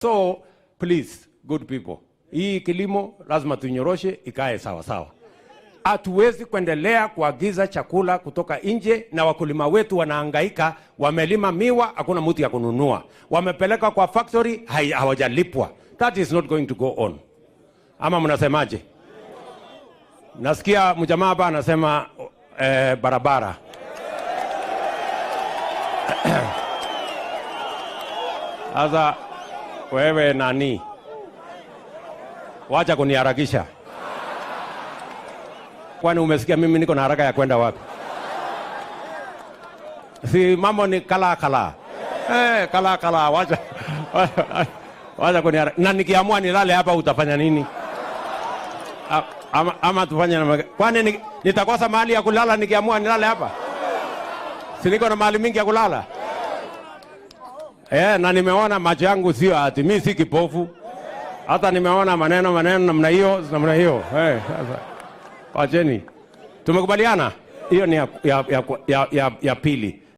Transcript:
So please, good people, hii kilimo lazima tunyoroshe ikae sawa sawa. Hatuwezi kuendelea kuagiza chakula kutoka nje na wakulima wetu wanahangaika, wamelima miwa hakuna mtu ya kununua, wamepeleka kwa factory hawajalipwa. That is not going to go on. Ama mnasemaje? Nasikia mjamaa hapa anasema barabara. Sasa wewe nani? Wacha kuniharakisha. Kwani umesikia mimi niko na haraka ya kwenda wapi? Si mambo ni kala. Kala. Wacha kuniharakisha. Na nikiamua nilale hapa utafanya nini? Ama tufanye na kwani nitakosa mahali ya kulala nikiamua nilale hapa? Si niko na mahali mingi ya kulala? Na nimeona macho yangu sio ati mimi si kipofu. Hata nimeona maneno namna hiyo. Sasa wacheni. Tumekubaliana? Hiyo ni ya pili.